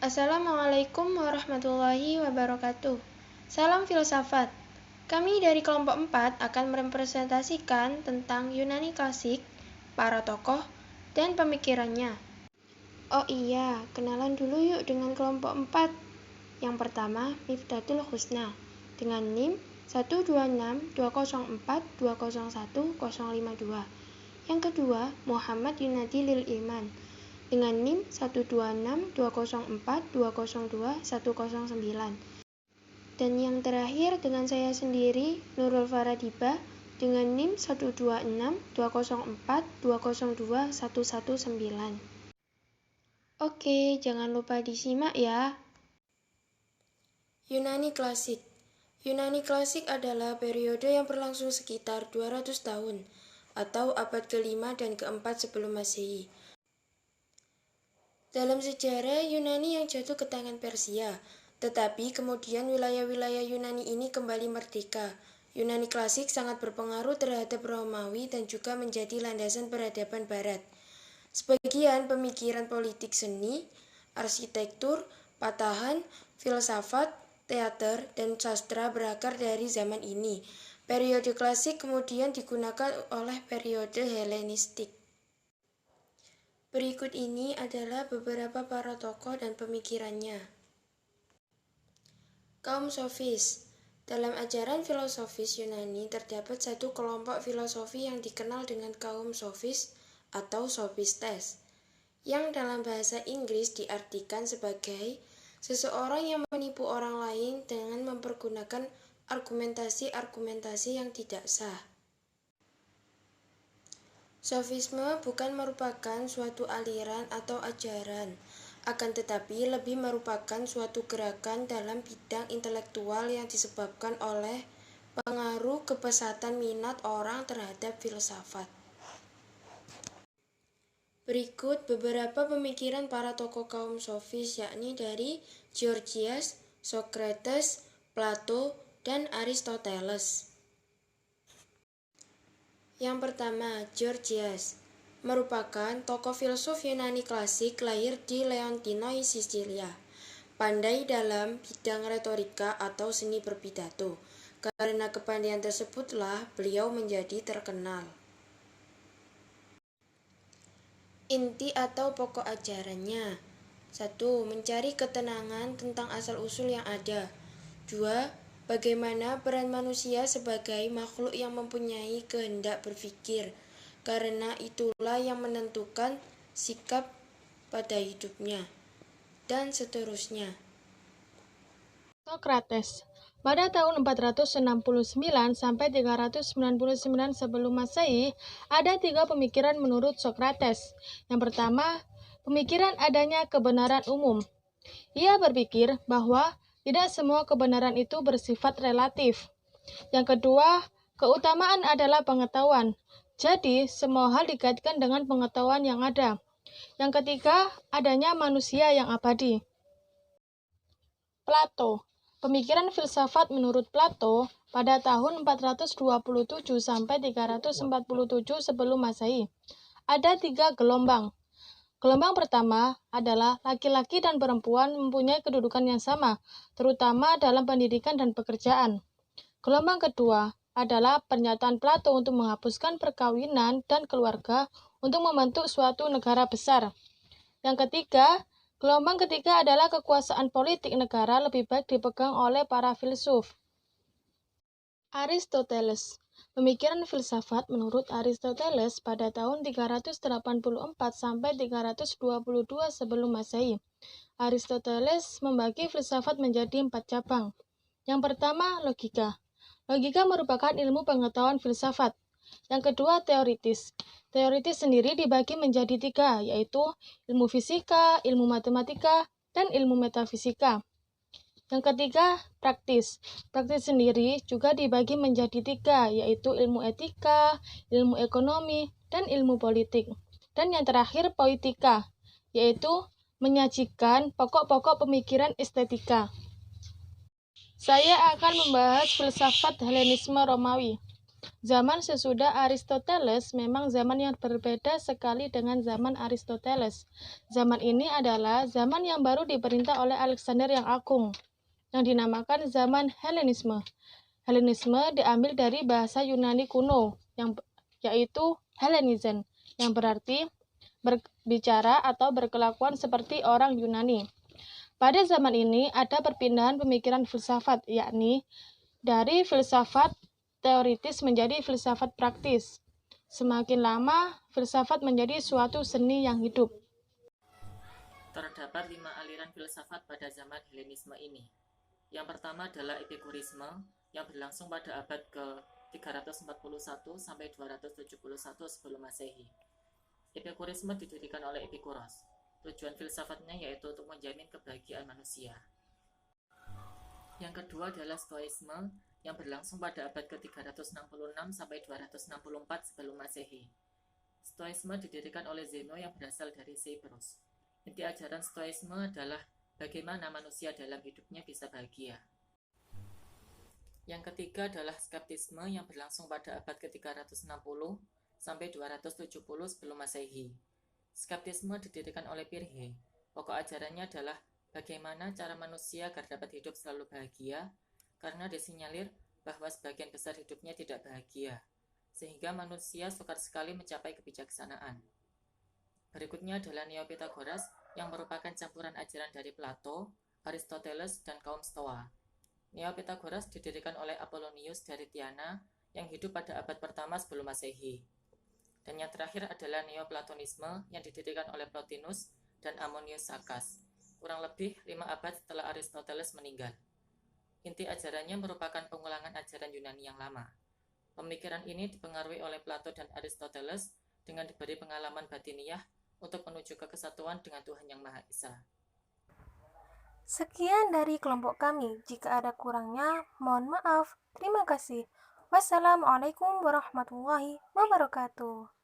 Assalamualaikum warahmatullahi wabarakatuh. Salam filsafat. Kami dari kelompok 4 akan merepresentasikan tentang Yunani klasik, para tokoh, dan pemikirannya. Oh iya, kenalan dulu yuk dengan kelompok 4. Yang pertama, Miftatul Husna dengan NIM 1262042010052. Yang kedua, Muhammad Yunadi Lil Iman dengan NIM 1262042020109. Dan yang terakhir dengan saya sendiri, Nurul Faradiba dengan NIM 1262042020119. Oke, jangan lupa disimak ya. Yunani klasik. Yunani klasik adalah periode yang berlangsung sekitar 200 tahun atau abad ke-5 dan ke-4 sebelum Masehi. Dalam sejarah, Yunani yang jatuh ke tangan Persia, tetapi kemudian wilayah-wilayah Yunani ini kembali merdeka. Yunani klasik sangat berpengaruh terhadap Romawi dan juga menjadi landasan peradaban Barat. Sebagian pemikiran politik seni, arsitektur, patahan, filsafat, teater, dan sastra berakar dari zaman ini. Periode klasik kemudian digunakan oleh periode Helenistik. Berikut ini adalah beberapa para tokoh dan pemikirannya. Kaum sofis. Dalam ajaran filosofis Yunani terdapat satu kelompok filosofi yang dikenal dengan kaum sofis atau sophistes, yang dalam bahasa Inggris diartikan sebagai seseorang yang menipu orang lain dengan mempergunakan argumentasi-argumentasi yang tidak sah. Sofisme bukan merupakan suatu aliran atau ajaran, akan tetapi lebih merupakan suatu gerakan dalam bidang intelektual yang disebabkan oleh pengaruh kepesatan minat orang terhadap filsafat. Berikut beberapa pemikiran para tokoh kaum sofis, yakni dari Gorgias, Socrates, Plato, dan Aristoteles. Yang pertama, Gorgias merupakan tokoh filsuf Yunani klasik lahir di Leontinoi, Sisilia. Pandai dalam bidang retorika atau seni berpidato. Karena kepandaian tersebutlah beliau menjadi terkenal. Inti atau pokok ajarannya. 1. Mencari ketenangan tentang asal-usul yang ada. 2. Bagaimana peran manusia sebagai makhluk yang mempunyai kehendak berpikir, karena itulah yang menentukan sikap pada hidupnya, dan seterusnya. Socrates. Pada tahun 469 sampai 399 sebelum Masehi, ada 3 pemikiran menurut Socrates. Yang pertama, pemikiran adanya kebenaran umum. Ia berpikir bahwa tidak semua kebenaran itu bersifat relatif. Yang kedua, keutamaan adalah pengetahuan. Jadi, semua hal dikaitkan dengan pengetahuan yang ada. Yang ketiga, adanya manusia yang abadi. Plato. Pemikiran filsafat menurut Plato pada tahun 427 sampai 347 sebelum Masehi. Ada 3 gelombang. Gelombang pertama adalah laki-laki dan perempuan mempunyai kedudukan yang sama, terutama dalam pendidikan dan pekerjaan. Gelombang kedua adalah pernyataan Plato untuk menghapuskan perkawinan dan keluarga untuk membentuk suatu negara besar. Yang ketiga, gelombang ketiga adalah kekuasaan politik negara lebih baik dipegang oleh para filsuf. Aristoteles. Pemikiran filsafat menurut Aristoteles pada tahun 384 sampai 322 sebelum Masehi. Aristoteles membagi filsafat menjadi 4 cabang. Yang pertama, logika. Logika merupakan ilmu pengetahuan filsafat. Yang kedua, teoritis. Teoritis sendiri dibagi menjadi 3, yaitu ilmu fisika, ilmu matematika, dan ilmu metafisika. Yang ketiga, praktis. Praktis sendiri juga dibagi menjadi 3, yaitu ilmu etika, ilmu ekonomi, dan ilmu politik. Dan yang terakhir, poetika, yaitu menyajikan pokok-pokok pemikiran estetika. Saya akan membahas filsafat Helenisme Romawi. Zaman sesudah Aristoteles memang zaman yang berbeda sekali dengan zaman Aristoteles. Zaman ini adalah zaman yang baru diperintah oleh Alexander yang Agung, yang dinamakan zaman Helenisme. Helenisme diambil dari bahasa Yunani kuno, yaitu Hellenism, yang berarti berbicara atau berkelakuan seperti orang Yunani. Pada zaman ini ada perpindahan pemikiran filsafat, yakni dari filsafat teoritis menjadi filsafat praktis. Semakin lama, filsafat menjadi suatu seni yang hidup. Terdapat 5 aliran filsafat pada zaman Helenisme ini. Yang pertama adalah Epikurisme yang berlangsung pada abad ke-341 sampai 271 sebelum Masehi. Epikurisme didirikan oleh Epikuros. Tujuan filsafatnya yaitu untuk menjamin kebahagiaan manusia. Yang kedua adalah Stoisme yang berlangsung pada abad ke-366 sampai 264 sebelum Masehi. Stoisme didirikan oleh Zeno yang berasal dari Cyprus. Inti ajaran Stoisme adalah bagaimana manusia dalam hidupnya bisa bahagia. Yang ketiga adalah Skeptisme yang berlangsung pada abad ke-360 sampai 270 sebelum Masehi. Skeptisme didirikan oleh Pirhe. Pokok ajarannya adalah bagaimana cara manusia agar dapat hidup selalu bahagia, karena disinyalir bahwa sebagian besar hidupnya tidak bahagia, sehingga manusia sukar sekali mencapai kebijaksanaan. Berikutnya adalah Neopitagoras yang merupakan campuran ajaran dari Plato, Aristoteles, dan kaum Stoa. Neopitagoras didirikan oleh Apollonius dari Tyana yang hidup pada abad pertama sebelum Masehi. Dan yang terakhir adalah Neoplatonisme yang didirikan oleh Plotinus dan Ammonius Saccas, kurang lebih 5 abad setelah Aristoteles meninggal. Inti ajarannya merupakan pengulangan ajaran Yunani yang lama. Pemikiran ini dipengaruhi oleh Plato dan Aristoteles dengan diberi pengalaman batiniah untuk menuju ke kesatuan dengan Tuhan Yang Maha Esa. Sekian dari kelompok kami. Jika ada kurangnya, mohon maaf. Terima kasih. Wassalamualaikum warahmatullahi wabarakatuh.